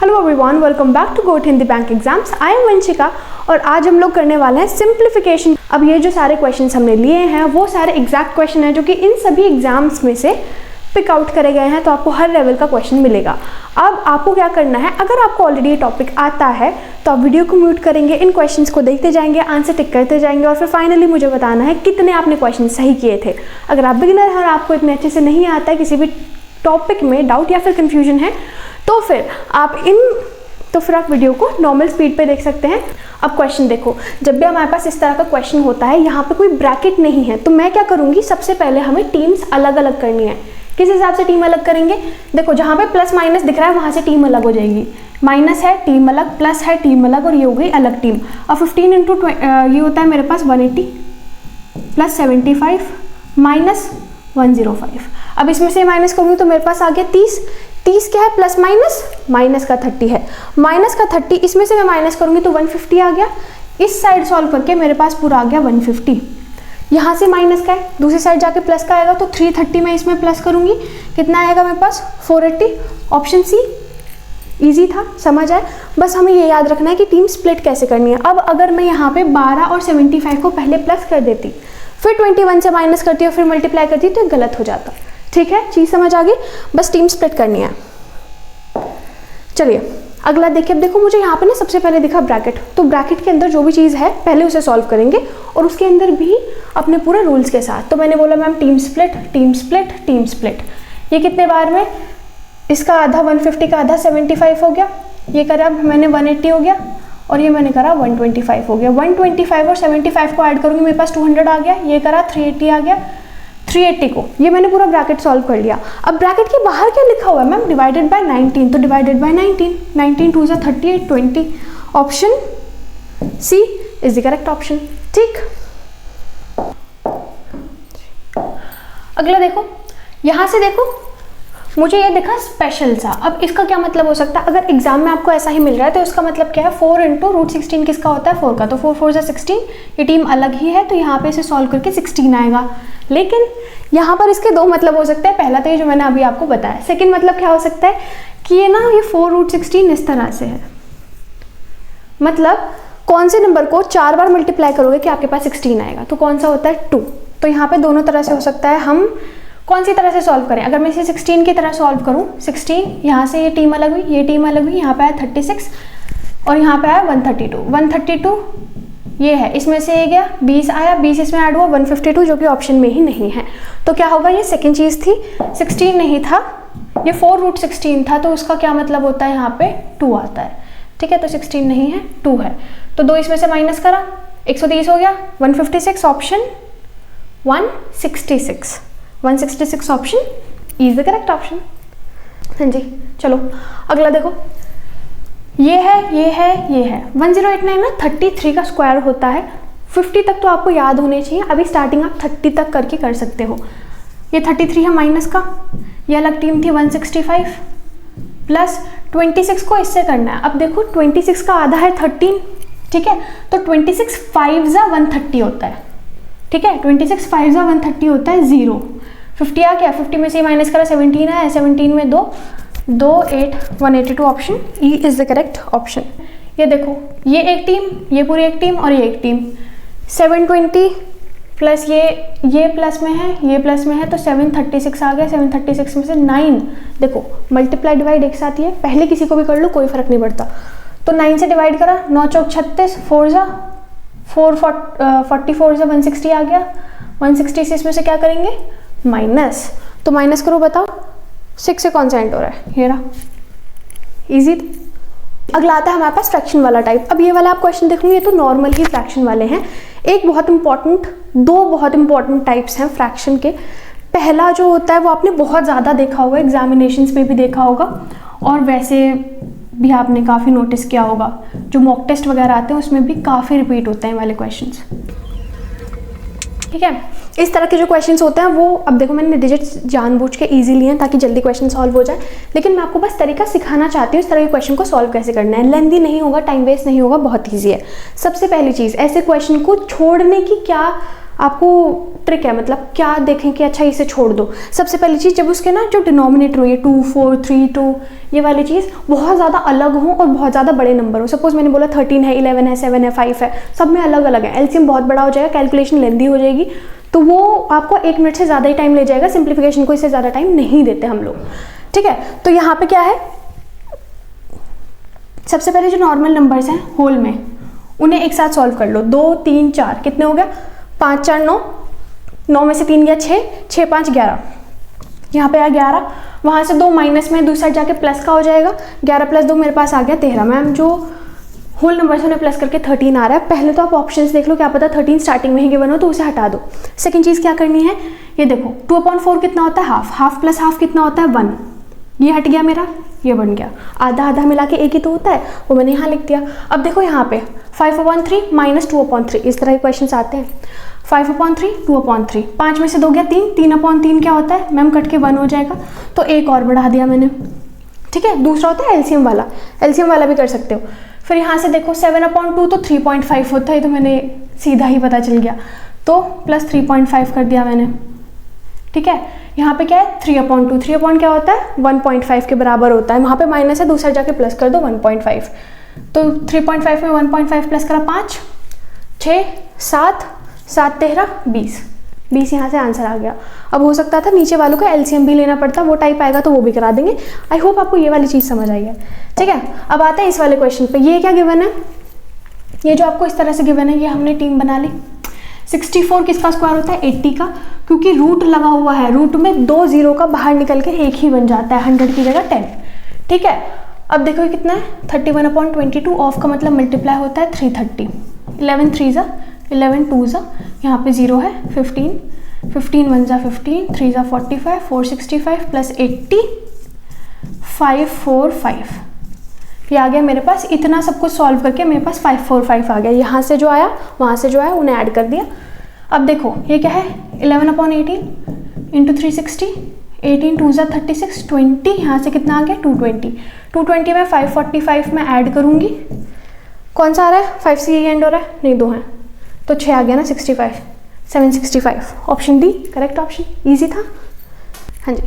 Hello everyone, welcome back to goat Hindi bank exams. I am Vanshika और आज हम लोग करने वाले हैं सिंप्लीफिकेशन। अब ये जो सारे क्वेश्चंस हमने लिए हैं वो सारे एग्जैक्ट क्वेश्चन हैं जो कि इन सभी एग्जाम्स में से पिक आउट करे गए हैं, तो आपको हर लेवल का क्वेश्चन मिलेगा। अब आपको क्या करना है, अगर आपको ऑलरेडी ये टॉपिक आता है तो आप वीडियो को म्यूट करेंगे, इन क्वेश्चंस को देखते जाएंगे, आंसर टिक करते जाएंगे और फिर फाइनली मुझे बताना है कितने आपने क्वेश्चन सही किए थे। अगर आप बिगिनर हैं और आपको इतने अच्छे से नहीं आता है, किसी भी टॉपिक में डाउट या फिर कन्फ्यूजन है, तो फिर आप वीडियो को नॉर्मल स्पीड पे देख सकते हैं। अब क्वेश्चन देखो, जब भी हमारे पास इस तरह का क्वेश्चन होता है, यहाँ पे कोई ब्रैकेट नहीं है, तो मैं क्या करूँगी, सबसे पहले हमें टीम्स अलग अलग करनी है। किस हिसाब से टीम अलग करेंगे, देखो जहाँ पे प्लस माइनस दिख रहा है वहाँ से टीम अलग हो जाएगी। माइनस है टीम अलग, प्लस है टीम अलग, और ये हो गई अलग टीम। और 15 इंटू ये होता है मेरे पास 180 प्लस 75 माइनस 105। अब इसमें से माइनस करूँगी तो मेरे पास आ गया 30। 30 क्या है, प्लस माइनस, माइनस का 30 है, माइनस का 30, इसमें से मैं माइनस करूँगी तो 150 आ गया। इस साइड सॉल्व करके मेरे पास पूरा आ गया 150। यहाँ से माइनस का है, दूसरी साइड जाके प्लस का आएगा, तो 330 में इसमें प्लस करूँगी, कितना आएगा मेरे पास 480। ऑप्शन सी इजी था, समझ आए। बस हमें ये याद रखना है कि टीम स्प्लिट कैसे करनी है। अब अगर मैं यहाँ पे 12 और 75 को पहले प्लस कर देती, फिर 21 से माइनस करती और फिर मल्टीप्लाई करती, तो गलत हो जाता। ठीक है, चीज़ समझ आ गई। बस टीम स्प्लिट करनी है। चलिए अगला देखिए। अब देखो मुझे यहाँ पे ना सबसे पहले दिखा ब्रैकेट, तो ब्रैकेट के अंदर जो भी चीज़ है पहले उसे सॉल्व करेंगे और उसके अंदर भी अपने पूरे रूल्स के साथ। तो मैंने बोला ma'am team split, team split, team split. ये कितने बार में, इसका आधा 150 का आधा 75 हो गया, ये करा मैंने 180 हो गया, और ये मैंने करा 125 हो गया। 125 और 75 को ऐड करूँगी, मेरे पास 200 आ गया, ये करा 380 आ गया। 380 को ये मैंने पूरा ब्रैकेट सॉल्व कर लिया। अब ब्रैकेट के बाहर क्या लिखा हुआ है मैम, डिवाइडेड बाय 19, तो divided by 19, 19 2 38, 20। Option C is the correct option. ठीक, अगला देखो, यहां से देखो मुझे ये दिखा स्पेशल सा। अब इसका क्या मतलब हो सकता है, अगर एग्जाम में आपको ऐसा ही मिल रहा है तो इसका मतलब क्या है, 4 इंटू रूट 16 किसका होता है, 4 का, तो 4 4 जा 16, ये टीम अलग ही है, तो यहाँ पे इसे सॉल्व करके 16 आएगा। लेकिन यहाँ पर इसके दो मतलब हो सकते हैं। पहला तो ये जो मैंने अभी आपको बताया, सेकंड मतलब क्या हो सकता है कि ये ना ये 4 रूट 16 इस तरह से है, मतलब कौन से नंबर को 4 बार मल्टीप्लाई करोगे कि आपके पास 16 आएगा, तो कौन सा होता है 2। तो यहाँ पे दोनों तरह से हो सकता है। हम कौन सी तरह से सॉल्व करें, अगर मैं इसे 16 की तरह सॉल्व करूँ, 16 यहाँ से ये टीम अलग हुई, ये टीम अलग हुई, यहाँ पे आया 36 और यहाँ पे आया 132। 132 ये है, इसमें से ये गया 20 आया, 20 इसमें ऐड हुआ 152, जो कि ऑप्शन में ही नहीं है। तो क्या होगा, ये सेकंड चीज़ थी, 16 नहीं था, ये 4 रूट 16 था, तो उसका क्या मतलब होता है, यहाँ पे 2 आता है। ठीक है, तो 16 नहीं है, 2 है, तो 2 इसमें से माइनस करा, 130 हो गया, 156। Option 166 option is the correct option. हाँ जी, चलो अगला देखो, ये है, ये है, ये है। 1089 ना 33 का स्क्वायर होता है। 50 तक तो आपको याद होने चाहिए, अभी स्टार्टिंग आप 30 तक करके कर सकते हो। ये 33 है माइनस का, ये अलग टीम थी 165 प्लस 26 को इससे करना है। अब देखो 26 का आधा है 13, ठीक है, तो 26 5 जा 130 होता है। ठीक है, 26 5 जा 130 होता है 0। 50 आ गया, 50 में से माइनस करा 17 है, 17 में 2 8 182। Option E is the correct option. ये देखो, ये एक टीम, ये पूरी एक टीम और ये एक टीम। 720 प्लस ये प्लस में है, ये प्लस में है, तो 736 आ गया। 736 में से 9, देखो मल्टीप्लाई डिवाइड एक साथ ही है, पहले किसी को भी कर लो कोई फर्क नहीं पड़ता। तो 9 से डिवाइड करा, 9 चौक 36, 4 जा 44 जा 160 आ गया। 160 से इसमें से क्या करेंगे, माइनस, तो माइनस करो, बताओ 6 से कौन सा एंड हो रहा है, ये रहा, इजी। अगला आता है हमारे पास फ्रैक्शन वाला टाइप। अब ये वाला आप क्वेश्चन देखोगे, ये तो नॉर्मल ही फ्रैक्शन वाले हैं। एक बहुत इंपॉर्टेंट, दो बहुत इंपॉर्टेंट टाइप्स हैं फ्रैक्शन के। पहला जो होता है वो आपने बहुत ज़्यादा देखा होगा, एग्जामिनेशंस में भी देखा होगा और वैसे भी आपने काफ़ी नोटिस किया होगा, जो मॉक टेस्ट वगैरह आते हैं उसमें भी काफ़ी रिपीट होते हैं वाले क्वेश्चंस। ठीक है, इस तरह के जो क्वेश्चंस होते हैं वो, अब देखो मैंने डिजिट्स जानबूझ के इजी लिए हैं ताकि जल्दी क्वेश्चन सॉल्व हो जाए, लेकिन मैं आपको बस तरीका सिखाना चाहती हूँ इस तरह के क्वेश्चन को सॉल्व कैसे करना है। लेंदी नहीं होगा, टाइम वेस्ट नहीं होगा, बहुत ईजी है। सबसे पहली चीज़, ऐसे क्वेश्चन को छोड़ने की क्या आपको ट्रिक है, मतलब क्या देखें कि अच्छा इसे छोड़ दो। सबसे पहली चीज़, जब उसके ना जो डिनोमिनेटर हो, ये 2 4 3 2 ये वाली चीज़ बहुत ज़्यादा अलग हो और बहुत ज़्यादा बड़े नंबर हो। सपोज मैंने बोला 13 है, 11 है, 7 है, 5 है, सब में अलग अलग है, एलसीएम बहुत बड़ा हो जाएगा, कैलकुलेशन लेंदी हो जाएगी, तो वो आपको 1 मिनट से ज़्यादा ही टाइम ले जाएगा। सिंप्लीफिकेशन को इससे ज़्यादा टाइम नहीं देते हम लोग, ठीक है। तो यहाँ पे क्या है, सबसे पहले जो नॉर्मल नंबर्स हैं होल में, उन्हें एक साथ सॉल्व कर लो। 2 3 4 कितने हो गया, 5 4 9, 9 में से 3 गया 6, 6 5 11, यहाँ पे आया 11, वहाँ से 2 माइनस में दूसरा जाके प्लस का हो जाएगा, 11 + 2 मेरे पास आ गया 13। मैम जो होल नंबर से उन्हें प्लस करके 13 आ रहा है। पहले तो आप ऑप्शंस देख लो, क्या पता 13 स्टार्टिंग में ही गिवन हो तो उसे हटा दो। सेकंड चीज़ क्या करनी है, ये देखो 2/4 कितना होता है, हाफ, हाफ प्लस हाफ कितना होता है 1, ये हट गया मेरा, ये बन गया, आधा आधा मिला के एक ही तो होता है, वो मैंने यहाँ लिख दिया। अब देखो यहाँ पे 5/3 माइनस 2/3, इस तरह के क्वेश्चन आते हैं। 5/3 2/3, 5 में से 2 गया 3, 3/3 क्या होता है मैम, कट के 1 हो जाएगा, तो एक और बढ़ा दिया मैंने, ठीक है। दूसरा होता है एलसीएम वाला, एलसीएम वाला भी कर सकते हो। फिर यहाँ से देखो 7/2 तो 3.5 होता है, तो मैंने सीधा ही पता चल गया, तो प्लस 3.5 कर दिया मैंने, ठीक है। यहाँ पे क्या है 3/2, 3 क्या होता है 1.5 के बराबर होता है, वहाँ पे माइनस है, दूसरा जाके प्लस कर दो 1.5, तो 3.5 में 1.5 प्लस करा 5 6 7 7 13 20 यहाँ से आंसर आ गया। अब हो सकता था नीचे वालों का एलसीएम भी लेना पड़ता, वो टाइप आएगा तो वो भी करा देंगे। आई होप आपको ये वाली चीज़ समझ आई है, ठीक है। अब आते हैं इस वाले क्वेश्चन पे, ये क्या गिवन है, ये जो आपको इस तरह से गिवन है, ये हमने टीम बना ली। 64 किसका स्क्वायर होता है 80 का, क्योंकि रूट लगा हुआ है, रूट में 2 0 का बाहर निकल के एक ही बन जाता है, 100 की जगह 10, ठीक है। अब देखो ये कितना है 31/22, ऑफ का मतलब मल्टीप्लाई होता है 330, 11 3 ज़ा 11 2 ज़ा, यहाँ पे 0 है 15, 15 1 ज़ा 15, 3 ज़ा 45, 465 प्लस 80 545, ये आ गया मेरे पास। इतना सब कुछ सॉल्व करके मेरे पास 545 आ गया। यहाँ से जो आया वहाँ से जो आया उन्हें ऐड कर दिया। अब देखो ये क्या है 11/18 इंटू 360, 18 2 ज़ा 36, 20, यहाँ से कितना आ गया 220, 220 में 545 में ऐड करूँगी, कौन सा आ रहा है 5 से ये एंड हो रहा है, नहीं 2 हैं, तो 6 आ गया ना 65, 765, option D correct option, easy था। हाँ जी,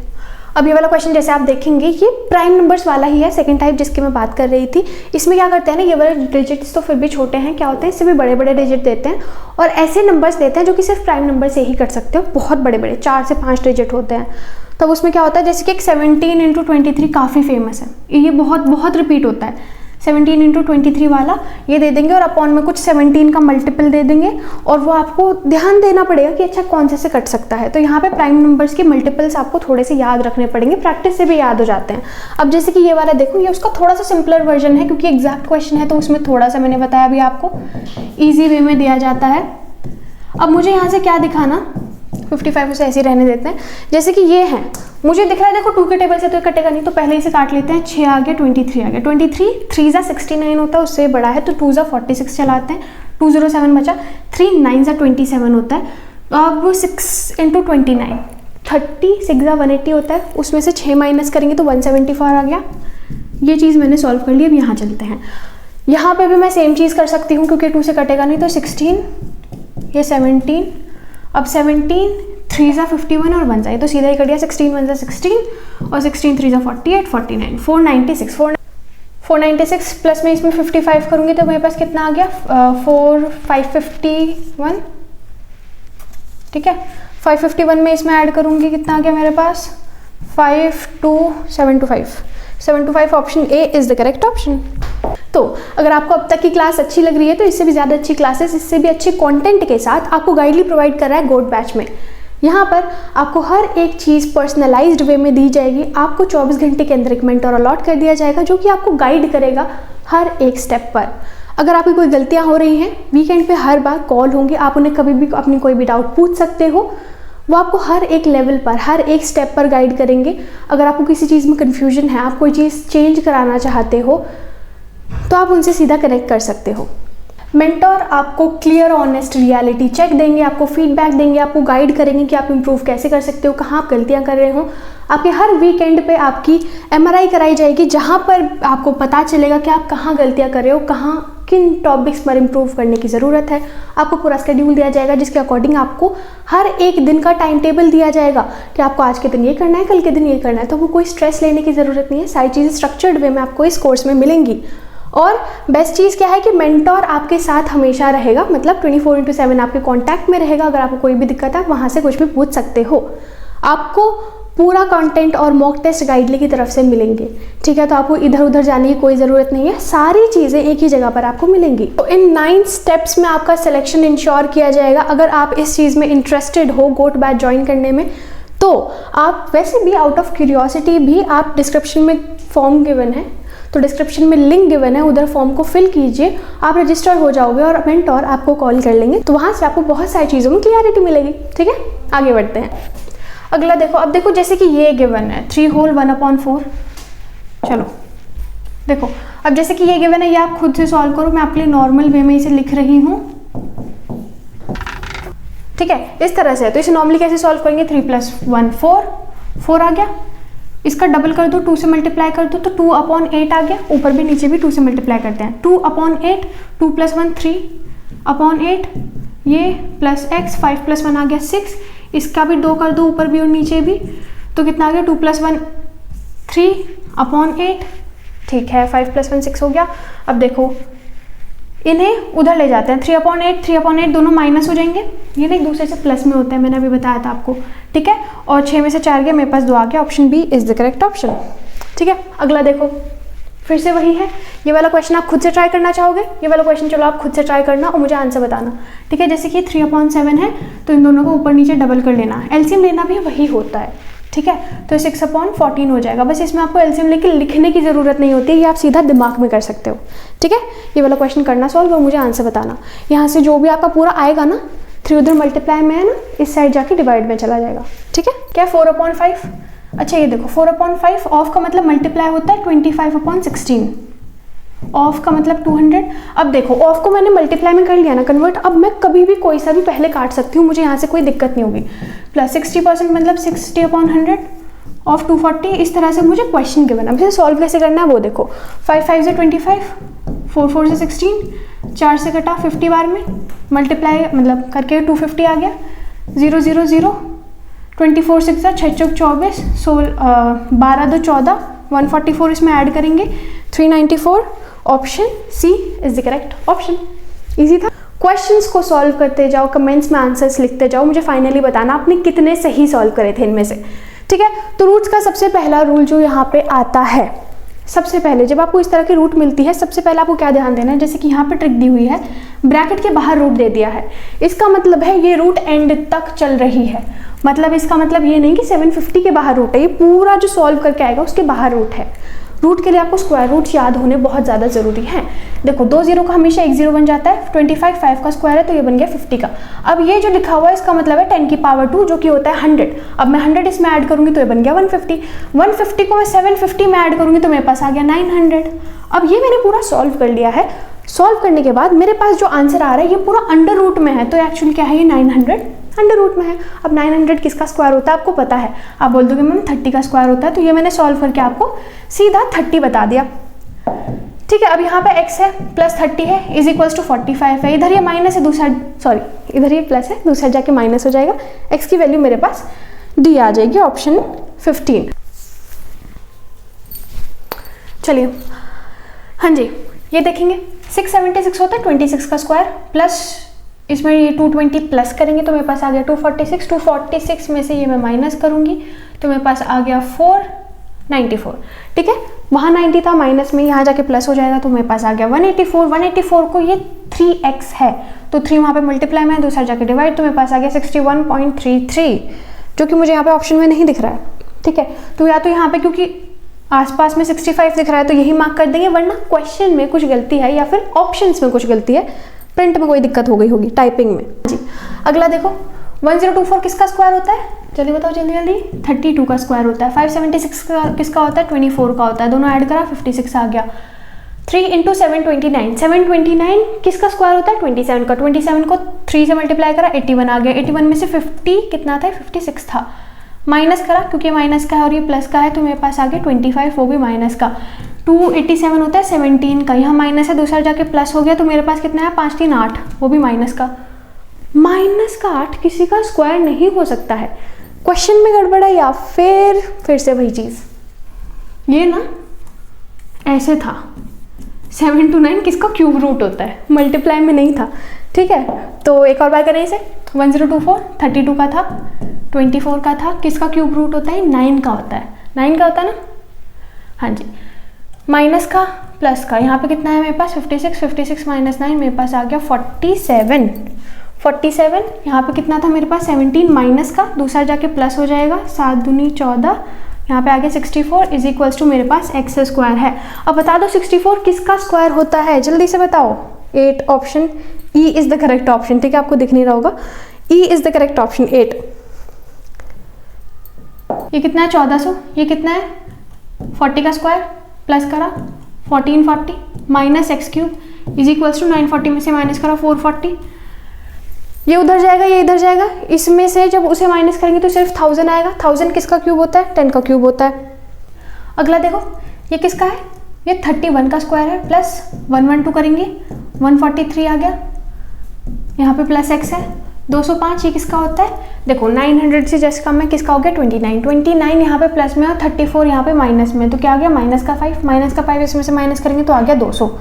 अब ये वाला क्वेश्चन जैसे आप देखेंगे ये प्राइम नंबर्स वाला ही है, सेकंड टाइप जिसकी मैं बात कर रही थी। इसमें क्या करते हैं ना, ये वाले डिजिट्स तो फिर भी छोटे हैं, क्या होते हैं इससे भी बड़े बड़े डिजिट देते हैं और ऐसे नंबर्स देते हैं जो कि सिर्फ प्राइम नंबर से ही कर सकते हो, बहुत बड़े बड़े 4 से 5 डिजिट होते हैं। तब उसमें क्या होता है, जैसे कि एक 17 × 23 काफ़ी फेमस है, ये बहुत रिपीट होता है। 17 × 23 वाला ये दे देंगे और अपॉन में कुछ 17 का मल्टीपल दे देंगे और वो आपको ध्यान देना पड़ेगा कि अच्छा कौन से कट सकता है। तो यहाँ पे प्राइम नंबर्स के मल्टीपल्स आपको थोड़े से याद रखने पड़ेंगे, प्रैक्टिस से भी याद हो जाते हैं। अब जैसे कि ये वाला देखो, ये उसका थोड़ा सा सिंपलर वर्जन है क्योंकि एग्जैक्ट क्वेश्चन है, तो उसमें थोड़ा सा मैंने बताया अभी आपको ईजी वे में दिया जाता है। अब मुझे यहाँ से क्या दिखाना, 55 उसे ऐसे ही रहने देते हैं। जैसे कि ये है, मुझे दिख रहा है देखो 2 के टेबल से तो ये कटेगा नहीं, तो पहले इसे काट लेते हैं। 6 आ गया, 23 आ गया, 23 3 ज़ा 69 होता है, उससे बड़ा है तो 2 ज़ा 46 चलाते हैं, 207 बचा, 3 9 ज़ा 27 होता है। अब 6 × 29 30, 6 ज़ा 180 होता है, उसमें से 6 माइनस करेंगे तो 174 आ गया। ये चीज़ मैंने सॉल्व कर ली। अब यहाँ चलते हैं, यहाँ पे भी मैं सेम चीज़ कर सकती हूँ क्योंकि 2 से कटेगा नहीं, तो 16 ये 17, अब 17 3 ज़ा 51 और 1 ज़ा, तो सीधा ही कर दिया 16 1 ज़ा 16 और 16 3 ज़ा 48 49 496 प्लस में इसमें 55 करूँगी तो मेरे पास कितना आ गया 551, ठीक है। 551 में इसमें ऐड करूँगी कितना आ गया मेरे पास 725 option A is the correct option. तो अगर आपको अब तक की क्लास अच्छी लग रही है तो इससे भी ज़्यादा अच्छी क्लासेस, इससे भी अच्छे कंटेंट के साथ आपको गाइडली प्रोवाइड कर रहा है गोड बैच में। यहाँ पर आपको हर एक चीज़ पर्सनलाइज्ड वे में दी जाएगी। आपको 24 घंटे के अंदर एक मेंटर अलॉट कर दिया जाएगा जो कि आपको गाइड करेगा हर एक स्टेप पर। अगर आपकी कोई गलतियाँ हो रही हैं, वीकेंड पे हर बार कॉल होंगी, आप उन्हें कभी भी अपनी कोई भी डाउट पूछ सकते हो। वो आपको हर एक लेवल पर, हर एक स्टेप पर गाइड करेंगे। अगर आपको किसी चीज़ में कन्फ्यूजन है, आप कोई चीज़ चेंज कराना चाहते हो, तो आप उनसे सीधा कनेक्ट कर सकते हो। मेंटोर आपको क्लियर ऑनेस्ट रियलिटी चेक देंगे, आपको फीडबैक देंगे, आपको गाइड करेंगे कि आप इंप्रूव कैसे कर सकते हो, कहाँ आप गलतियाँ कर रहे हो। आपके हर वीकेंड पे आपकी MRI कराई जाएगी, जहाँ पर आपको पता चलेगा कि आप कहाँ गलतियाँ कर रहे हो, कहाँ किन टॉपिक्स पर इंप्रूव करने की ज़रूरत है। आपको पूरा शेड्यूल दिया जाएगा जिसके अकॉर्डिंग आपको हर एक दिन का टाइम टेबल दिया जाएगा कि आपको आज के दिन ये करना है, कल के दिन ये करना है। तो आपको कोई स्ट्रेस लेने की ज़रूरत नहीं है, सारी चीज़ें स्ट्रक्चर्ड वे में आपको इस कोर्स में मिलेंगी। और बेस्ट चीज़ क्या है कि मेंटोर आपके साथ हमेशा रहेगा, मतलब 24/7 आपके कांटेक्ट में रहेगा। अगर आपको कोई भी दिक्कत है आप वहाँ से कुछ भी पूछ सकते हो। आपको पूरा कंटेंट और मॉक टेस्ट गाइडली की तरफ से मिलेंगे, ठीक है। तो आपको इधर उधर जाने की कोई ज़रूरत नहीं है, सारी चीज़ें एक ही जगह पर आपको मिलेंगी। तो इन 9 स्टेप्स में आपका सिलेक्शन इंश्योर किया जाएगा। अगर आप इस चीज़ में इंटरेस्टेड हो गोट बैच ज्वाइन करने में, तो आप वैसे भी आउट ऑफ क्यूरियोसिटी भी आप डिस्क्रिप्शन में फॉर्म गिवन है, तो डिस्क्रिप्शन में लिंक गिवन है, उधर फॉर्म को फिल कीजिए, आप रजिस्टर हो जाओगे और मेंटोर आपको कॉल कर लेंगे। तो वहाँ से आपको बहुत सारी चीज़ों में क्लियरिटी मिलेगी, ठीक है। आगे बढ़ते हैं। अगला देखो, अब देखो जैसे कि ये गिवन है 3 होल 1/4। चलो देखो, अब जैसे कि ये गिवन है, ये आप खुद से सॉल्व करो, मैं आपके लिए नॉर्मल वे में इसे लिख रही हूँ, ठीक है, इस तरह से। तो इसे नॉर्मली कैसे सॉल्व करेंगे, 3 + 1 4 आ गया, इसका डबल कर दो, 2 से मल्टीप्लाई कर दो तो 2/8 आ गया। ऊपर भी नीचे भी 2 से मल्टीप्लाई करते हैं, 2/8, 2 + 1 3/8, ये प्लस x, 5 + 1 आ गया 6, इसका भी 2 कर दो ऊपर भी और नीचे भी, तो कितना आ गया 2 + 1 3/8, ठीक है। 5 + 1 6 हो गया। अब देखो इन्हें उधर ले जाते हैं, 3/8 दोनों माइनस हो जाएंगे, ये ना एक दूसरे से प्लस में होते हैं, मैंने अभी बताया था आपको, ठीक है। और 6 में से 4 गया, मेरे पास 2 आ गया, option B is the correct option, ठीक है। अगला देखो, फिर से वही है, ये वाला क्वेश्चन आप खुद से ट्राई करना चाहोगे, ये वाला क्वेश्चन चलो आप खुद से ट्राई करना और मुझे आंसर बताना, ठीक है। जैसे कि 3/7 है तो इन दोनों को ऊपर नीचे डबल कर लेना, एलसीएम लेना भी वही होता है, ठीक है। तो 6/14 हो जाएगा, बस इसमें आपको एलसीएम लेके लिखने की ज़रूरत नहीं होती है, ये आप सीधा दिमाग में कर सकते हो, ठीक है। ये वाला क्वेश्चन करना सॉल्व और मुझे आंसर बताना। यहाँ से जो भी आपका पूरा आएगा ना, 3 उधर मल्टीप्लाई में है ना, इस साइड जाके डिवाइड में चला जाएगा, ठीक है। क्या 4/5, अच्छा ये देखो 4/5, ऑफ का मतलब मल्टीप्लाई होता है 25/16, ऑफ का मतलब 200। अब देखो ऑफ को मैंने मल्टीप्लाई में कर लिया ना कन्वर्ट, अब मैं कभी भी कोई सा भी पहले काट सकती हूँ, मुझे यहाँ से कोई दिक्कत नहीं होगी। प्लस 60% मतलब 60/100 ऑफ 240, इस तरह से मुझे क्वेश्चन गिवन। अब इसे सॉल्व कैसे करना है वो देखो, 5 5 से 25, 4 4 से 16, 4 से कटा 50 बार में मल्टीप्लाई मतलब करके 250 आ गया, 0 0 0, 24 6 6 चौक 24, 12 2 14, 144 इसमें ऐड करेंगे 394, option C is the correct option. Easy था। क्वेश्चंस को सॉल्व करते जाओ, कमेंट्स में आंसर्स लिखते जाओ, मुझे फाइनली बताना आपने कितने सही सॉल्व करे थे इनमें से, ठीक है। तो रूट्स का सबसे पहला रूल जो यहाँ पे आता है, सबसे पहले जब आपको इस तरह की रूट मिलती है, सबसे पहले आपको क्या ध्यान देना है, जैसे कि यहाँ पे ट्रिक दी हुई है, ब्रैकेट के बाहर रूट दे दिया है, इसका मतलब है ये रूट एंड तक चल रही है। मतलब इसका मतलब ये नहीं कि 750 के बाहर रूट है, ये पूरा जो सॉल्व करके आएगा उसके बाहर रूट है। रूट के लिए आपको स्क्वायर रूट्स याद होने बहुत ज़्यादा ज़रूरी हैं। देखो 2 0 का हमेशा 1 0 बन जाता है, 25 5 का स्क्वायर है तो ये बन गया 50 का। अब ये जो लिखा हुआ है इसका मतलब है 10 की पावर 2 जो कि होता है 100। अब मैं 100 इसमें ऐड करूंगी तो ये बन गया 150। 150 को मैं 750 में ऐड करूंगी तो मेरे पास आ गया 900। अब ये मैंने पूरा सॉल्व कर लिया है। सॉल्व करने के बाद मेरे पास जो आंसर आ रहा है ये पूरा अंडर रूट में है, तो एक्चुअली क्या है ये 900 अंडर रूट में है। अब 900 किसका स्क्वायर होता है आपको पता है, आप बोल दोगे मैम 30 का स्क्वायर होता है, तो ये मैंने सॉल्व करके आपको सीधा 30 बता दिया, ठीक है। अब यहाँ पे x है प्लस 30 है इज इक्वल्स टू 45 है, इधर ये माइनस है दूसरा, सॉरी इधर ये प्लस है दूसरा जाके माइनस हो जाएगा, x की वैल्यू मेरे पास डी आ जाएगी ऑप्शन 15। चलिए हाँ जी, ये देखेंगे 676 होता है 26 का स्क्वायर, प्लस इसमें ये 220 प्लस करेंगे तो मेरे पास आ गया 246। 246 में से ये मैं माइनस करूंगी तो मेरे पास आ गया 494, ठीक है। वहाँ 90 था माइनस में, यहाँ जाके प्लस हो जाएगा तो मेरे पास आ गया 184। 184 को ये 3x है तो 3 वहाँ पे मल्टीप्लाई में है, दूसरा जाके डिवाइड, तो मेरे पास आ गया 61.33 जो कि मुझे यहाँ पे ऑप्शन में नहीं दिख रहा है, ठीक है। तो या तो यहाँ पे क्योंकि आसपास में 65 दिख रहा है तो यही मार्क कर देंगे, वरना क्वेश्चन में कुछ गलती है या फिर ऑप्शंस में कुछ गलती है, प्रिंट में कोई दिक्कत हो गई होगी टाइपिंग में जी। अगला देखो 1024 किसका स्क्वायर होता है, जल्दी बताओ जल्दी जल्दी। 32 का स्क्वायर होता है। 576 का किसका होता है, 24 का होता है, दोनों ऐड करा 56 आ गया। 3 इंटू 729, 729 किसका स्क्वायर होता है? 27 का। 27 को 3 से मल्टीप्लाई करा, 81 आ गया। 81 में से 50 कितना था? 56 था। माइनस करा, क्योंकि माइनस का है और ये प्लस का है, तो मेरे पास आ गया 25, वो भी माइनस का। 287 होता है 17 का, यहाँ माइनस है, दूसरा जाके प्लस हो गया, तो मेरे पास कितना है? 5 3 8, वो भी माइनस का। माइनस का 8 किसी का स्क्वायर नहीं हो सकता है। क्वेश्चन में गड़बड़ है या फिर से वही चीज़। ये ना ऐसे था, 7 to 9 किसका क्यूब रूट होता है, मल्टीप्लाई में नहीं था। ठीक है, तो एक और बार करें इसे। 1024 32 का था, 24 का था, किसका क्यूब रूट होता है? 9 का होता है। 9 का होता है ना? हाँ जी। माइनस का प्लस का, यहाँ पे कितना है मेरे पास? 56, 56 माइनस 9 मेरे पास आ गया 47। 47 यहाँ पे कितना था मेरे पास? 17 माइनस का, दूसरा जाके प्लस हो जाएगा, 7 दूनी 14, यहाँ पे आगे 64 इज इक्वल्स टू मेरे पास एक्स स्क्वायर है। अब बता दो 64 किसका स्क्वायर होता है, जल्दी से बताओ। 8 option E is the correct option. ठीक है, आपको दिख नहीं रहा होगा, E is the correct option 8। ये कितना है? 1400। ये कितना है? 40 का स्क्वायर प्लस करा 1440 minus X cube is equals to 940 में से माइनस करा 440। ये उधर जाएगा, ये इधर जाएगा, इसमें से जब उसे माइनस करेंगे तो सिर्फ 1000 आएगा। 1000 किसका क्यूब होता है? 10 का क्यूब होता है। अगला देखो, ये किसका है? ये 31 का स्क्वायर है, प्लस 112 करेंगे 143 आ गया, यहाँ पे प्लस एक्स है 205। ये किसका होता है? देखो 900 से जस्ट कम है, किसका हो गया? 29 यहाँ पे प्लस में और 34 यहाँ पे माइनस में, तो क्या आ गया? माइनस का 5 इसमें से माइनस करेंगे तो आ गया 200।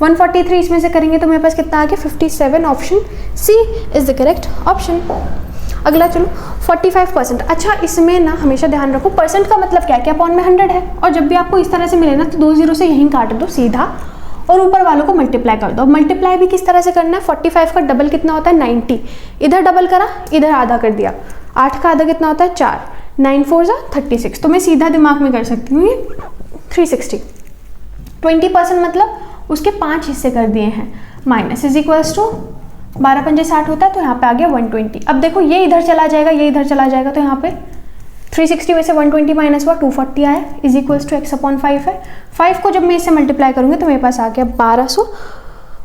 143 इसमें से करेंगे तो मेरे पास कितना आ गया? 57। Option C is the correct option. अगला चलो 45%। अच्छा, इसमें ना हमेशा ध्यान रखो, परसेंट का मतलब क्या है? कि अपॉन में 100 है, और जब भी आपको इस तरह से मिले ना तो 2 0 से यहीं काट दो सीधा और ऊपर वालों को मल्टीप्लाई कर दो। मल्टीप्लाई भी किस तरह से करना है? 45 का डबल कितना होता है? 90। इधर डबल करा, इधर आधा कर दिया। 8 का आधा कितना होता है? 4। 9 4 जा 36, तो मैं सीधा दिमाग में कर सकती हूँ ये 360। 20% मतलब उसके 5 हिस्से कर दिए हैं। माइनस इज इक्वल्स टू 12 पंजे 60 होता है, तो यहाँ पे आ गया 120। अब देखो ये इधर चला जाएगा, ये इधर चला जाएगा, तो यहाँ पे 360 में से 120 माइनस हुआ 240 आया, is equals to x upon 5 है। 5 को जब मैं इससे मल्टीप्लाई करूँगी तो मेरे पास आ गया 1200।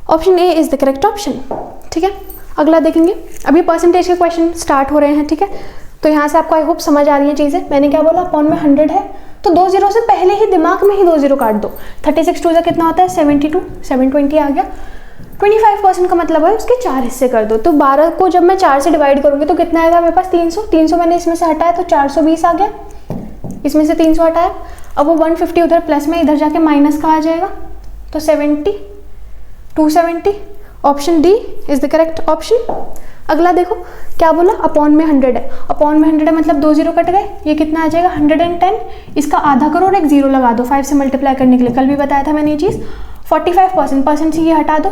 Option A is the correct option. ठीक है, अगला देखेंगे। अभी परसेंटेज के क्वेश्चन स्टार्ट हो रहे हैं। ठीक है, तो यहाँ से आपको आई होप समझ आ रही है चीज़ें। मैंने क्या बोला? अपॉन में 100 है, तो 2 0 से पहले ही दिमाग में ही 2 0 काट दो। 36 2 कितना होता है? 72, 720 आ गया। 25% का मतलब है उसके 4 हिस्से कर दो, तो 12 को जब मैं 4 से डिवाइड करूंगी तो कितना आएगा मेरे पास? 300। 300 मैंने इसमें से हटाया तो 420 आ गया, इसमें से 300 हटाया। अब वो 150 उधर प्लस में, इधर जाके माइनस का आ जाएगा, तो 70 270। Option D is the correct option. अगला देखो क्या बोला? अपॉन में 100 है। अपॉन में 100 है मतलब 2 0 कट गए, ये कितना आ जाएगा? 110। इसका आधा करो और एक 0 लगा दो 5 से मल्टीप्लाई करने के लिए, कल भी बताया था मैंने ये चीज़। 45% से ये हटा दो,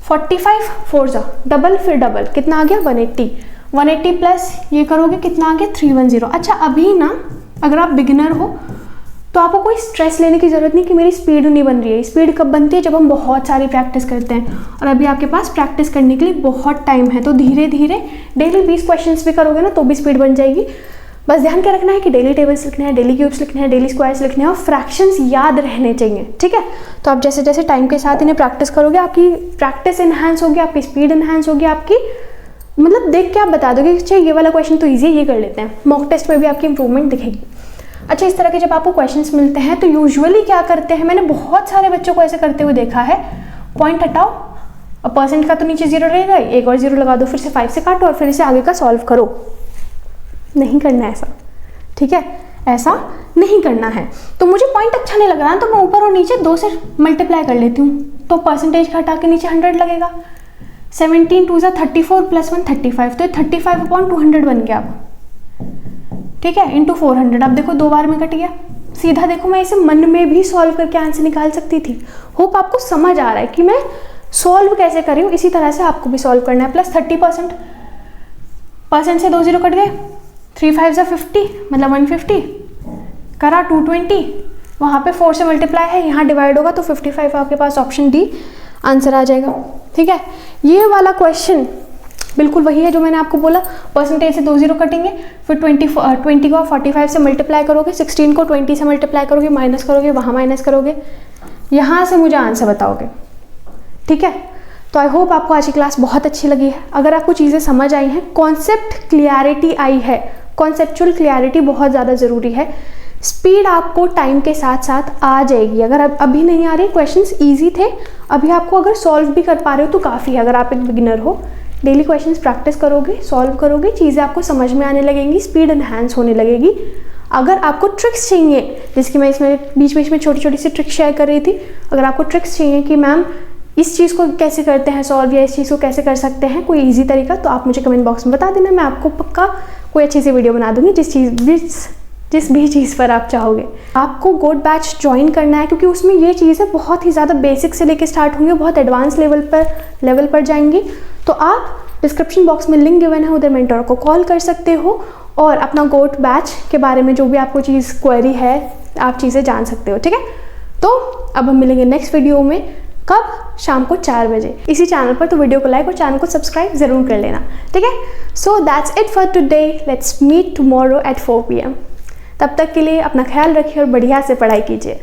45 4 जा डबल, फिर डबल कितना आ गया? 180। 180 प्लस ये करोगे कितना आ गया? 310। अच्छा, अभी ना अगर आप बिगिनर हो तो आपको कोई स्ट्रेस लेने की ज़रूरत नहीं कि मेरी स्पीड नहीं बन रही है। स्पीड कब बनती है? जब हम बहुत सारी प्रैक्टिस करते हैं, और अभी आपके पास प्रैक्टिस करने के लिए बहुत टाइम है, तो धीरे धीरे डेली 20 क्वेश्चंस भी करोगे ना तो भी स्पीड बन जाएगी। बस ध्यान क्या रखना है कि डेली टेबल्स लिखने हैं, डेली क्यूब्स लिखने हैं, डेली स्क्वायर्स लिखने हैं, और फ्रैक्शंस याद रहने चाहिए। ठीक है, तो आप जैसे जैसे टाइम के साथ इन्हें प्रैक्टिस करोगे, आपकी प्रैक्टिस इन्हांस होगी, आपकी स्पीड इन्हांस होगी, आपकी मतलब देख के आप बता दोगे कि ये वाला क्वेश्चन तो ईजी है, ये कर लेते हैं। मॉक टेस्ट में भी आपकी इंप्रूवमेंट दिखेगी। अच्छा, इस तरह के जब आपको क्वेश्चंस मिलते हैं तो यूजुअली क्या करते हैं, मैंने बहुत सारे बच्चों को ऐसे करते हुए देखा है, पॉइंट हटाओ और परसेंट का तो नीचे 0 रहेगा, एक और 0 लगा दो, फिर से 5 से काटो और फिर इसे आगे का सॉल्व करो। नहीं करना है ऐसा, ठीक है, ऐसा नहीं करना है। तो मुझे पॉइंट अच्छा नहीं लग रहा तो मैं ऊपर और नीचे 2 से मल्टीप्लाई कर लेती हूँ, तो परसेंटेज का हटा के नीचे 100 लगेगा। 17 2 34 प्लस 1 35, तो 35/200 बन गया अब। ठीक है, इंटू 400। अब देखो 2 बार में कट गया। सीधा देखो मैं इसे मन में भी सॉल्व करके आंसर निकाल सकती थी। होप आपको समझ आ रहा है कि मैं सॉल्व कैसे कर रही हूँ। इसी तरह से आपको भी सॉल्व करना है। प्लस 30%, परसेंट से 2 0 कट गए, 3 5 50 मतलब 150 करा, 220 वहाँ पे 4 से मल्टीप्लाई है, यहाँ डिवाइड होगा तो 55 आपके पास ऑप्शन डी आंसर आ जाएगा। ठीक है, ये वाला क्वेश्चन बिल्कुल वही है जो मैंने आपको बोला। परसेंटेज से 2 0 कटेंगे, फिर 20 को 45 से मल्टीप्लाई करोगे, 16 को 20 से मल्टीप्लाई करोगे, माइनस करोगे, वहाँ माइनस करोगे, यहाँ से मुझे आंसर बताओगे, ठीक है। तो आई होप आपको आज की क्लास बहुत अच्छी लगी है। अगर आपको चीज़ें समझ आई हैं, कॉन्सेप्ट क्लियरिटी आई है, कॉन्सेप्चुअल क्लियरिटी बहुत ज़्यादा ज़रूरी है। स्पीड आपको टाइम के साथ साथ आ जाएगी। अगर आप अभी नहीं आ रही, क्वेश्चंस इजी थे, अभी आपको अगर सॉल्व भी कर पा रहे हो तो काफ़ी है। अगर आप एक बिगिनर हो, डेली क्वेश्चंस प्रैक्टिस करोगे, सॉल्व करोगे, चीज़ें आपको समझ में आने लगेंगी, स्पीड एनहांस होने लगेगी। अगर आपको ट्रिक्स चाहिए, जिसकी मैं इसमें बीच बीच में छोटी छोटी सी ट्रिक्स शेयर कर रही थी, अगर आपको ट्रिक्स चाहिए कि मैम इस चीज़ को कैसे करते हैं सॉल्व, या इस चीज़ को कैसे कर सकते हैं कोई इजी तरीका, तो आप मुझे कमेंट बॉक्स में बता देना। मैं आपको पक्का कोई अच्छी सी वीडियो बना दूंगी जिस भी चीज़ पर आप चाहोगे। आपको गोट बैच ज्वाइन करना है, क्योंकि उसमें ये चीज़ें बहुत ही ज़्यादा बेसिक से लेकर स्टार्ट होंगी, बहुत एडवांस लेवल पर जाएंगी। तो आप डिस्क्रिप्शन बॉक्स में लिंक गिवन है, उधर मेंटर को कॉल कर सकते हो और अपना गोट बैच के बारे में जो भी आपको चीज़ क्वेरी है, आप चीज़ें जान सकते हो, ठीक है। तो अब हम मिलेंगे नेक्स्ट वीडियो में, कब? शाम को 4 बजे इसी चैनल पर। तो वीडियो को लाइक और चैनल को सब्सक्राइब ज़रूर कर लेना, ठीक है। So that's it for today, let's meet tomorrow at 4 PM। तब तक के लिए अपना ख्याल रखिए और बढ़िया से पढ़ाई कीजिए।